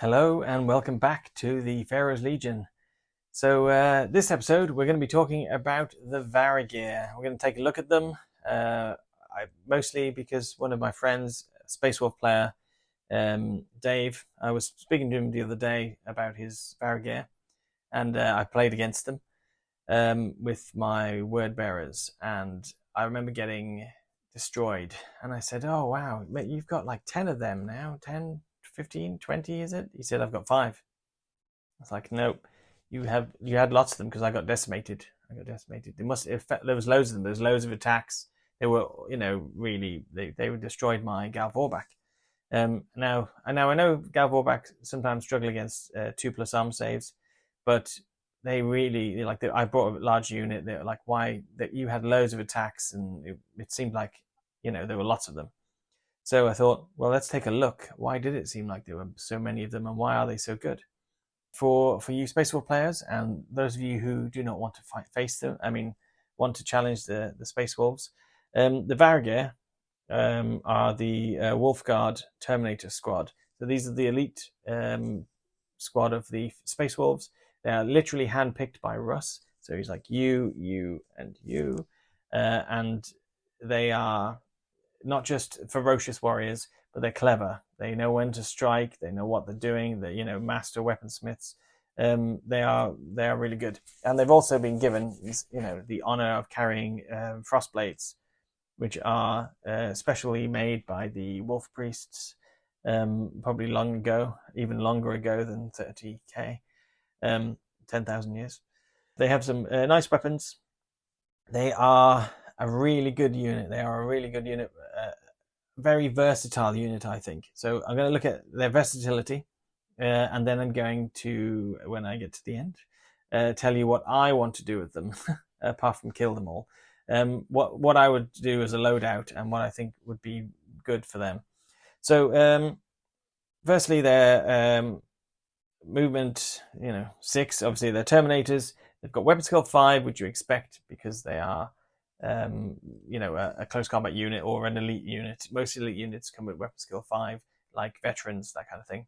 Hello and welcome back to the Pharaoh's Legion. This episode we're going to be talking about the Varagyr. We're going to take a look at them, mostly because one of my friends, Space Wolf player, Dave, I was speaking to him the other day about his Varagyr, and I played against them with my word bearers, and I remember getting destroyed, and I said, "Oh wow, mate, you've got like 10 of them now, 10, 15, 20, is it?" He said, "I've got 5." I was like, "Nope, you had lots of them because I got decimated. There was loads of them. There's loads of attacks. They were, really they were destroyed my Gal Vorbak. Now I know Gal Vorbak sometimes struggle against 2+ arm saves, but they really I brought a large unit. They're like, why that you had loads of attacks, and it seemed like there were lots of them. So I thought, well, let's take a look. Why did it seem like there were so many of them, and why are they so good? For you Space Wolf players, and those of you who do not want to face them, want to challenge the Space Wolves, the Varagyr are the Wolf Guard Terminator squad. So these are the elite squad of the Space Wolves. They are literally handpicked by Russ. So he's like, you, and you. And they are not just ferocious warriors, but they're clever. They know when to strike. They know what they're doing. They're master weaponsmiths. They are really good, and they've also been given the honor of carrying frostblades, which are specially made by the wolf priests, probably long ago, even longer ago than 30k, 10,000 years. They have some nice weapons. They are a really good unit. Very versatile unit, I think. So I'm going to look at their versatility, and then I'm going to, when I get to the end, tell you what I want to do with them, apart from kill them all. What I would do as a loadout, and what I think would be good for them. So, firstly, their movement, 6. Obviously, they're Terminators. They've got weapon skill 5, which you expect because they are a close combat unit or an elite unit. Most elite units come with weapon skill 5, like veterans, that kind of thing.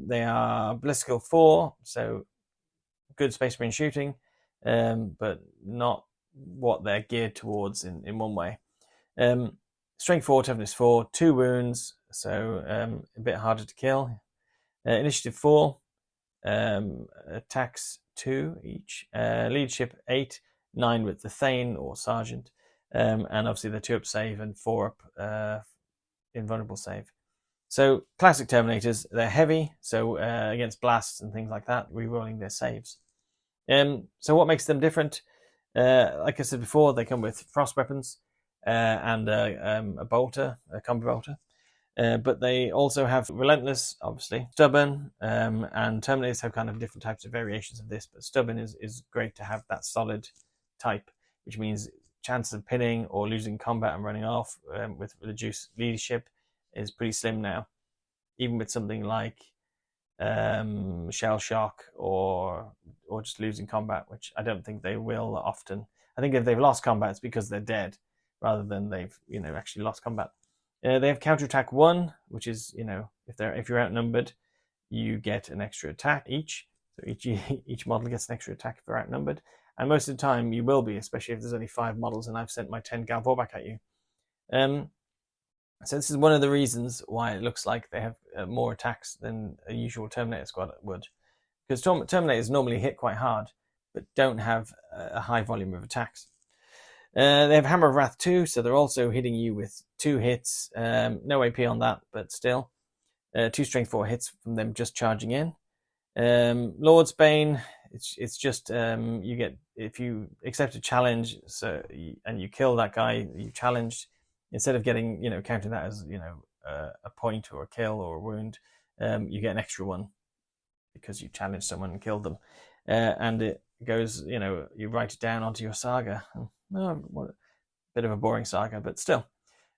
They are ballistic skill 4, so good space marine shooting, but not what they're geared towards in one way. Strength 4, toughness 4, 2 wounds, so a bit harder to kill. Initiative 4, attacks 2 each. Leadership 8, 9 with the Thane or Sergeant, and obviously the 2-up save and 4-up invulnerable save. So classic Terminators, they're heavy, so against blasts and things like that, rerolling their saves. So what makes them different? Like I said before, they come with frost weapons and a bolter, a combo bolter. But they also have relentless, obviously, stubborn, and Terminators have kind of different types of variations of this, but stubborn is great to have that solid type, which means chances of pinning or losing combat and running off with reduced leadership is pretty slim now, even with something like shell shock or just losing combat, which I don't think they will often. I think if they've lost combat, it's because they're dead rather than they've actually lost combat. They have counterattack 1, which is if you're outnumbered, you get an extra attack each. So each model gets an extra attack if they're outnumbered, and most of the time you will be, especially if there's only 5 models and I've sent my 10 Gal Vorbak at you. So this is one of the reasons why it looks like they have more attacks than a usual Terminator squad would, because Terminators normally hit quite hard, but don't have a high volume of attacks. They have Hammer of Wrath 2, so they're also hitting you with 2 hits. No AP on that, but still. 2 Strength 4 hits from them just charging in. Lord's Bane, it's just you get, if you accept a challenge and you kill that guy you challenged, instead of getting, counting that as, a point or a kill or a wound, you get an extra one because you challenged someone and killed them. And it goes, you write it down onto your saga. Oh, what a bit of a boring saga, but still.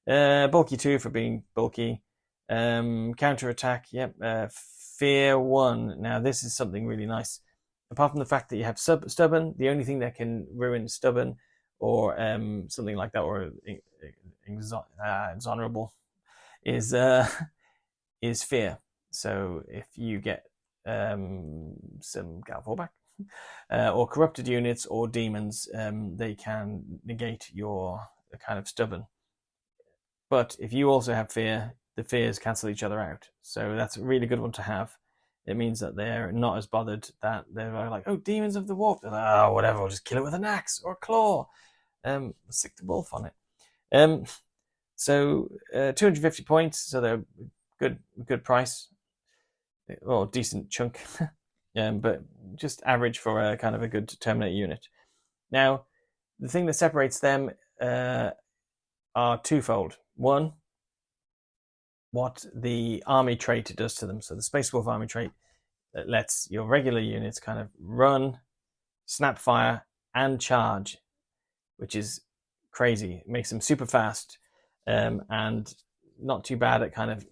Bulky 2 for being bulky. Counter attack, yep. Fear 1. Now, this is something really nice. Apart from the fact that you have stubborn, the only thing that can ruin stubborn or something like that, or exonerable, is fear. So if you get some Gal Vorbak or corrupted units or demons, they can negate your kind of stubborn. But if you also have fear, the fears cancel each other out. So that's a really good one to have. It means that they're not as bothered, that they're like, oh, demons of the warp. They're like, oh, whatever, I'll just kill it with an axe or a claw. Stick the wolf on it. So 250 points, so they're good price, or decent chunk, but just average for a kind of a good Terminator unit. Now, the thing that separates them are twofold. One, what the army trait does to them. So the Space Wolf army trait that lets your regular units kind of run, snap fire, and charge, which is crazy. It makes them super fast and not too bad at kind of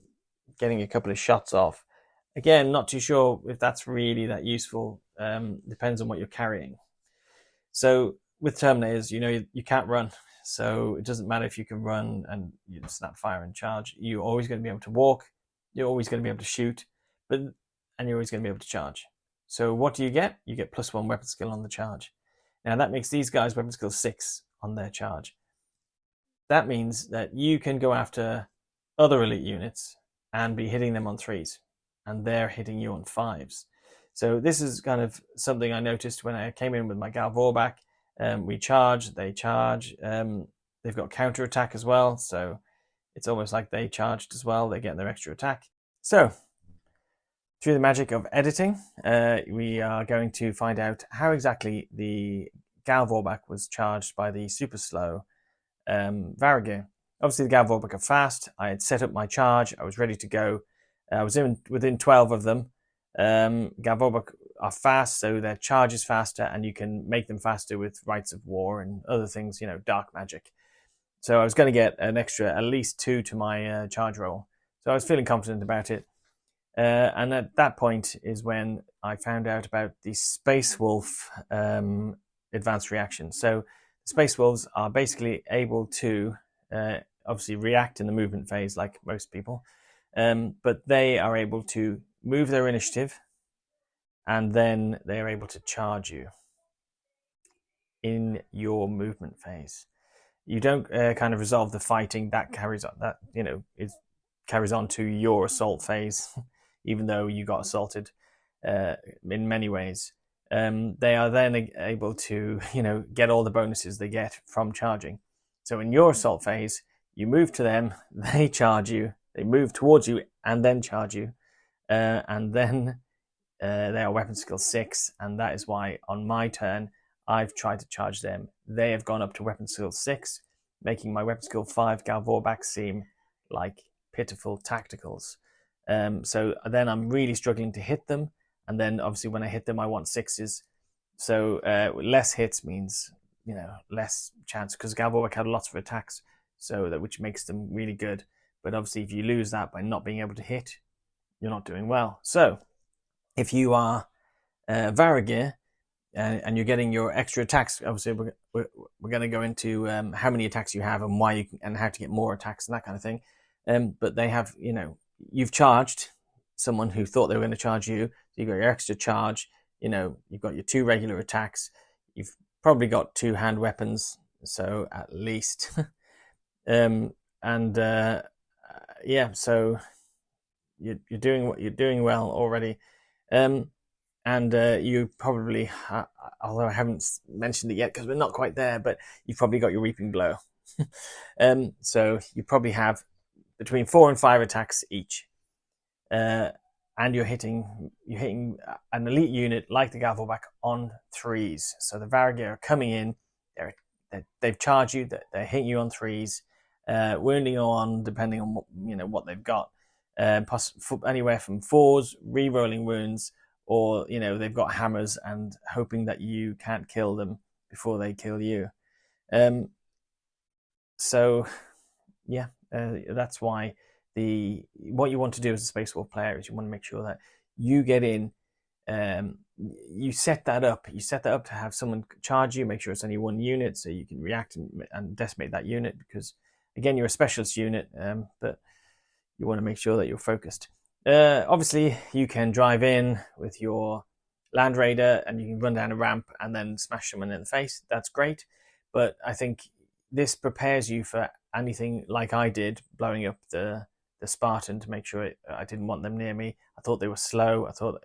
getting a couple of shots off. Again, not too sure if that's really that useful. Depends on what you're carrying. So with Terminators, you can't run. So it doesn't matter if you can run and you snap fire and charge. You're always going to be able to walk. You're always going to be able to shoot, and you're always going to be able to charge. So what do you get? You get +1 weapon skill on the charge. Now that makes these guys weapon skill 6 on their charge. That means that you can go after other elite units and be hitting them on 3s, and they're hitting you on 5s. So this is kind of something I noticed when I came in with my Gal Vorbak. We charge, they charge. They've got counter attack as well, so it's almost like they charged as well. They get their extra attack. So through the magic of editing, we are going to find out how exactly the Gal Vorbak was charged by the super slow Varagyr. Obviously, the Gal Vorbak are fast. I had set up my charge. I was ready to go. I was within 12 of them. Gal Vorbak are fast, so their charge is faster, and you can make them faster with Rites of War and other things, dark magic. So I was going to get an extra, at least 2 to my charge roll. So I was feeling confident about it. And at that point is when I found out about the Space Wolf advanced reaction. So Space Wolves are basically able to obviously react in the movement phase like most people, but they are able to move their initiative, and then they are able to charge you in your movement phase. You don't kind of resolve the fighting. That carries on. That it carries on to your assault phase, even though you got assaulted in many ways. They are then able to get all the bonuses they get from charging. So in your assault phase, you move to them, they charge you, they move towards you and then charge you, and then they are weapon skill 6, and that is why on my turn I've tried to charge them. They have gone up to weapon skill 6, making my weapon skill 5 Gal Vorbak seem like pitiful tacticals. So then I'm really struggling to hit them, and then obviously when I hit them I want 6s. So less hits means less chance, because Gal Vorbak had lots of attacks, so that which makes them really good. But obviously if you lose that by not being able to hit, you're not doing well. So if you are Varagyr and you're getting your extra attacks, obviously we're going to go into how many attacks you have and why you can, and how to get more attacks and that kind of thing. But they have, you've charged someone who thought they were going to charge you. So you've got your extra charge. You've got your 2 regular attacks. You've probably got 2 hand weapons, so at least. So you're doing well already. And you probably, although I haven't mentioned it yet because we're not quite there, but you've probably got your Reaping Blow. So you probably have between 4 and 5 attacks each. And you're hitting an elite unit like the Gal Vorbak on 3s. So the Varagyr are coming in, they've charged you, they're hitting you on 3s, wounding you on, depending on what they've got, anywhere from 4s, re-rolling wounds, or they've got hammers and hoping that you can't kill them before they kill you. That's why what you want to do as a Space Wolf player is you want to make sure that you get in. You set that up. You set that up to have someone charge you. Make sure it's only 1 unit, so you can react and decimate that unit. Because again, you're a specialist unit, but you want to make sure that you're focused. Obviously, you can drive in with your Land Raider and you can run down a ramp and then smash someone in the face. That's great. But I think this prepares you for anything like I did, blowing up the Spartan to make sure I didn't want them near me. I thought they were slow. I thought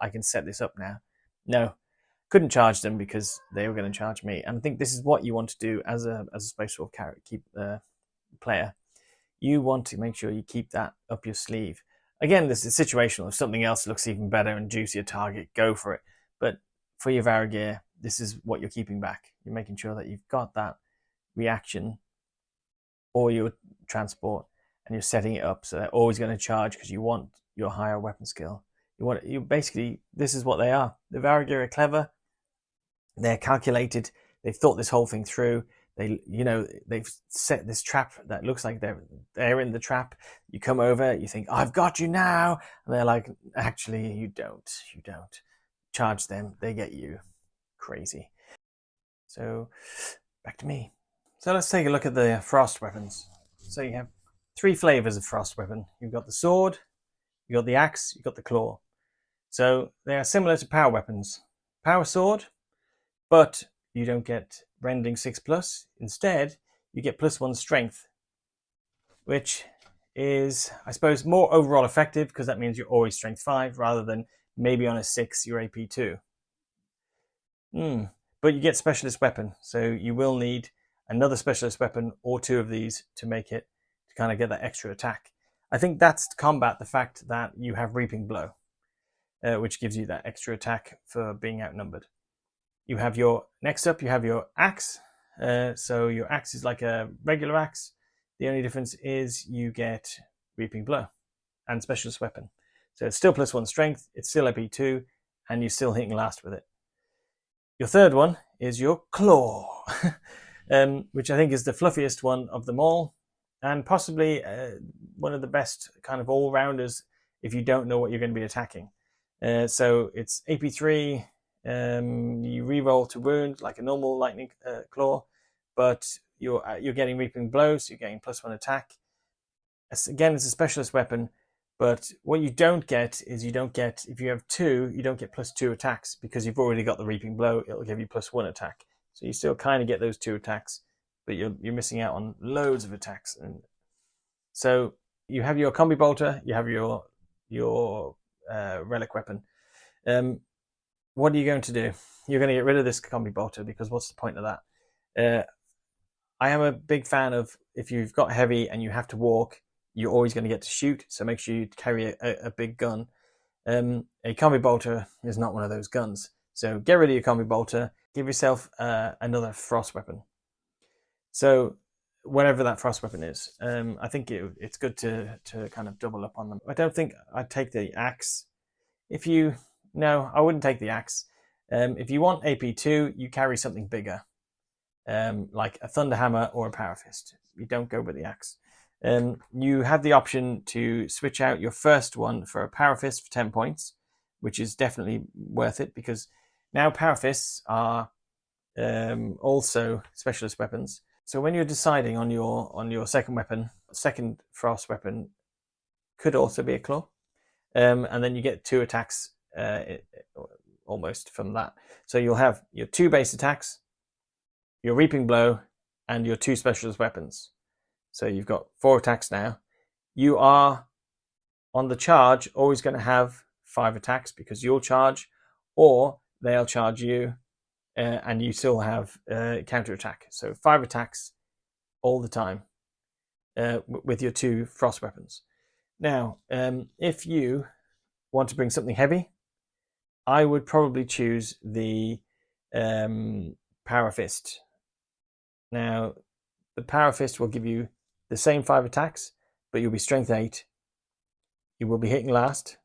I can set this up now. No, couldn't charge them because they were going to charge me. And I think this is what you want to do as a Space Wolf character, keep the player. You want to make sure you keep that up your sleeve. Again, this is situational. If something else looks even better and juicier target, go for it. But for your Varagyr, this is what you're keeping back. You're making sure that you've got that reaction or your transport, and you're setting it up so they're always going to charge because you want your higher weapon skill. You basically, this is what they are. The Varagyr are clever. They're calculated. They've thought this whole thing through. They've set this trap that looks like they're in the trap. You come over, you think, I've got you now, and they're like, actually, you don't. Charge them, they get you. Crazy. So back to me. So let's take a look at the frost weapons. So you have 3 flavors of frost weapon. You've got the sword, you've got the axe, you've got the claw. So they are similar to power weapons. Power sword, but you don't get rending 6+. Instead, you get +1 strength, which is, I suppose, more overall effective because that means you're always strength 5 rather than maybe on a 6 you're AP 2. But you get specialist weapon, so you will need another specialist weapon or 2 of these to make it, to kind of get that extra attack. I think that's to combat the fact that you have Reaping Blow, which gives you that extra attack for being outnumbered. You have next up, you have your axe. So your axe is like a regular axe. The only difference is you get Reaping Blow and specialist weapon. So it's still +1 strength, it's still AP 2, and you're still hitting last with it. Your third one is your claw, which I think is the fluffiest one of them all, and possibly one of the best kind of all-rounders if you don't know what you're going to be attacking. So it's AP 3, you re-roll to wound like a normal lightning claw, but you're getting Reaping Blow, so you're getting +1 attack. Again, it's a specialist weapon, but what you don't get is if you have 2, you don't get +2 attacks because you've already got the Reaping Blow. It'll give you +1 attack, so you still kind of get those 2 attacks, but you're missing out on loads of attacks. And so you have your combi bolter, you have your relic weapon. What are you going to do? You're going to get rid of this combi bolter because what's the point of that? I am a big fan of, if you've got heavy and you have to walk, you're always going to get to shoot, so make sure you carry a big gun. A combi bolter is not one of those guns, so get rid of your combi bolter, give yourself another frost weapon. So whatever that frost weapon is, I think it's good to kind of double up on them. I don't think I'd take the axe. No, I wouldn't take the axe. If you want AP 2, you carry something bigger, like a Thunder Hammer or a Power Fist. You don't go with the axe. You have the option to switch out your first one for a Power Fist for 10 points, which is definitely worth it because now Power Fists are also specialist weapons. So when you're deciding on your second weapon, second frost weapon could also be a claw, and then you get 2 attacks almost from that. So you'll have your 2 base attacks, your Reaping Blow, and your 2 specialist weapons. So you've got 4 attacks now. You are, on the charge, always going to have 5 attacks because you'll charge, or they'll charge you, and you still have counter attack. So 5 attacks all the time with your 2 frost weapons. Now, if you want to bring something heavy, I would probably choose the Power Fist. Now, the Power Fist will give you the same 5 attacks, but you'll be strength 8. You will be hitting last,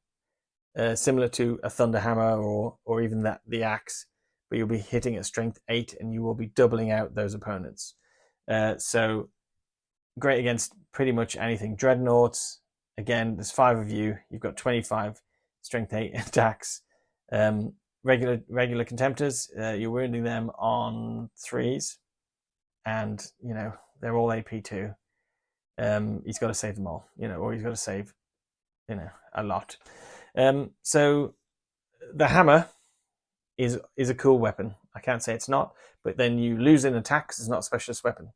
similar to a Thunder Hammer or even the axe, but you'll be hitting at strength 8 and you will be doubling out those opponents. So great against pretty much anything. Dreadnoughts, again, there's 5 of you. You've got 25 strength 8 attacks. Regular Contemptors, you're wounding them on 3s, and they're all AP 2. He's got to save them all, or he's got to save a lot. So the hammer is a cool weapon. I can't say it's not, but then you lose in attacks. It's not a specialist weapon.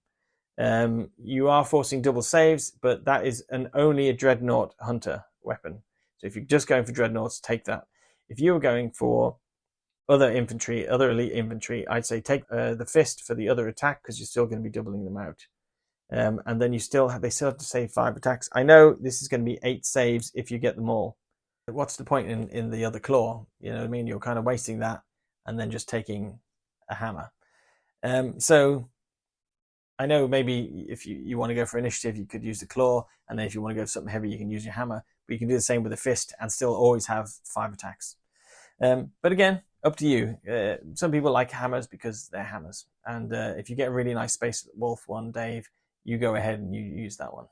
You are forcing double saves, but that is only a Dreadnought Hunter weapon. So if you're just going for Dreadnoughts, take that. If you were going for other infantry, other elite infantry, I'd say take the fist for the other attack, because you're still going to be doubling them out. And then they still have to save 5 attacks. I know this is going to be 8 saves if you get them all. What's the point in the other claw? You know what I mean? You're kind of wasting that and then just taking a hammer. So I know maybe if you want to go for initiative, you could use the claw, and then if you want to go for something heavy, you can use your hammer. But you can do the same with the fist and still always have 5 attacks. But again, up to you. Some people like hammers because they're hammers. And if you get a really nice Space Wolf one, Dave, you go ahead and you use that one.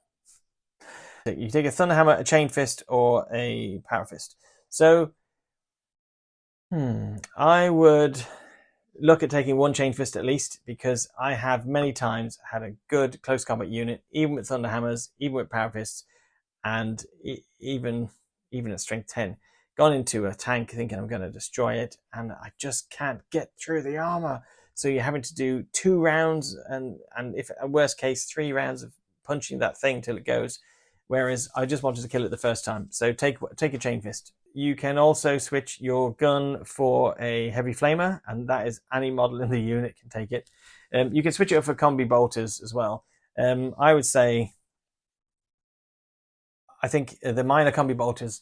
You take a Thunder Hammer, a Chain Fist, or a Power Fist. So, I would look at taking one Chain Fist at least, because I have many times had a good close combat unit, even with Thunder Hammers, even with Power Fists, and even at Strength 10, gone into a tank thinking I'm going to destroy it, and I just can't get through the armor. So you're having to do 2 rounds, and if at worst case 3 rounds of punching that thing till it goes. Whereas I just wanted to kill it the first time. So take a Chain Fist. You can also switch your gun for a Heavy Flamer, and that is any model in the unit can take it. You can switch it up for Combi Bolters as well. I would say, I think the minor Combi Bolters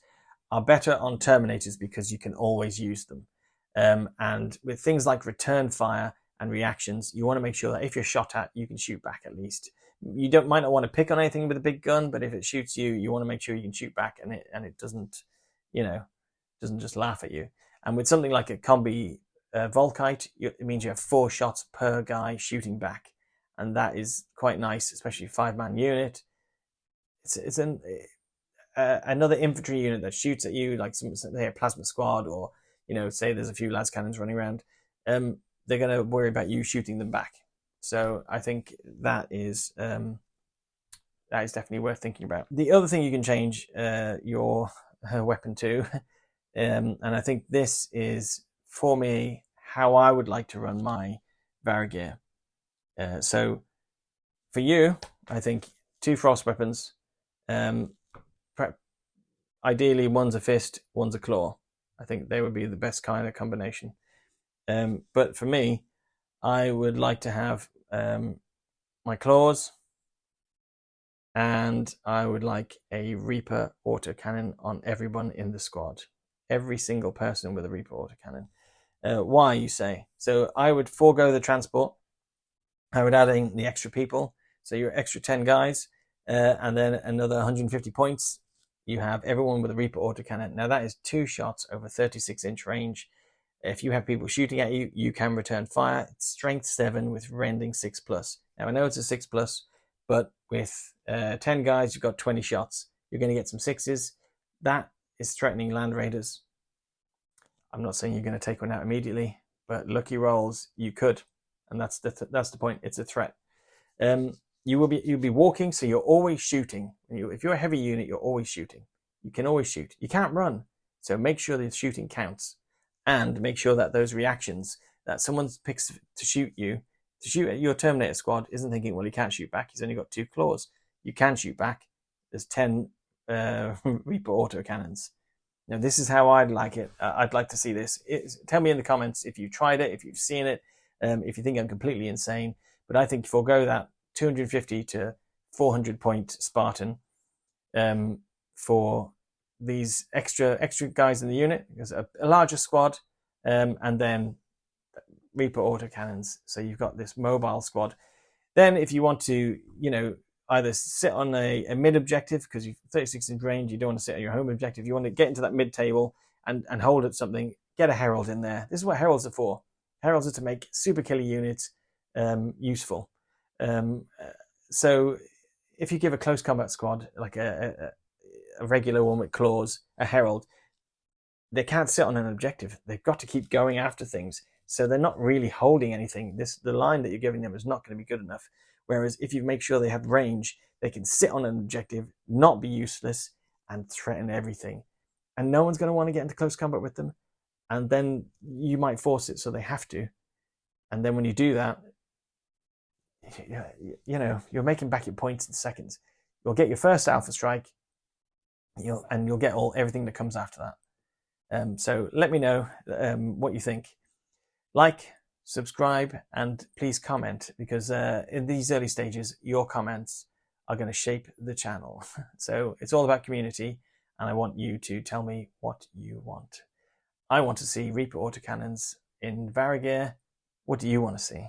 are better on Terminators because you can always use them. And with things like return fire and reactions, you want to make sure that if you're shot at, you can shoot back at least. You might not want to pick on anything with a big gun, but if it shoots you, you want to make sure you can shoot back, and it doesn't, doesn't just laugh at you. And with something like a Combi Volkite, it means you have 4 shots per guy shooting back, and that is quite nice, especially a 5-man unit. It's another infantry unit that shoots at you, like say a plasma squad, or say there's a few las cannons running around. They're going to worry about you shooting them back. So I think that is definitely worth thinking about. The other thing you can change your weapon to, and I think this is, for me, how I would like to run my Varagyr. So for you, I think 2 frost weapons. Ideally, one's a fist, one's a claw. I think they would be the best kind of combination. But for me, I would like to have my claws, and I would like a Reaper autocannon on everyone in the squad. Every single person with a Reaper autocannon. Why, you say? So I would forego the transport. I would add in the extra people. So your extra 10 guys, and then another 150 points. You have everyone with a Reaper autocannon. Now that is 2 shots over 36-inch range. If you have people shooting at you, you can return fire. It's strength 7 with rending 6+. Now I know it's a 6+, but with 10 guys, you've got 20 shots. You're going to get some 6s. That is threatening Land Raiders. I'm not saying you're going to take one out immediately, but lucky rolls, you could, and that's the point. It's a threat. You'll be walking, so you're always shooting. If you're a heavy unit, you're always shooting. You can always shoot. You can't run, so make sure the shooting counts. And make sure that those reactions that someone picks to shoot at your Terminator squad isn't thinking, well, he can't shoot back. He's only got 2 claws. You can shoot back. There's 10 Reaper autocannons. Now, this is how I'd like it. I'd like to see this. Tell me in the comments if you've tried it, if you've seen it, if you think I'm completely insane. But I think forego that 250 to 400 point Spartan for these extra guys in the unit, because a larger squad, and then Reaper autocannons. So you've got this mobile squad. Then if you want to, either sit on a mid objective, because you've 36-inch range, you don't want to sit on your home objective, you want to get into that mid table and hold at something, get a herald in there. This is what heralds are for. Heralds are to make super killer units useful. So if you give a close combat squad, like a regular one with claws, a herald, they can't sit on an objective. They've got to keep going after things. So they're not really holding anything. The line that you're giving them is not going to be good enough. Whereas if you make sure they have range, they can sit on an objective, not be useless, and threaten everything. And no one's going to want to get into close combat with them. And then you might force it so they have to. And then when you do that, you're making back your points in seconds. You'll get your first alpha strike, you'll get everything that comes after that. So let me know what you think. Like, subscribe, and please comment, because in these early stages, your comments are going to shape the channel. So it's all about community, and I want you to tell me what you want. I want to see Reaper autocannons in Varagyr. What do you want to see?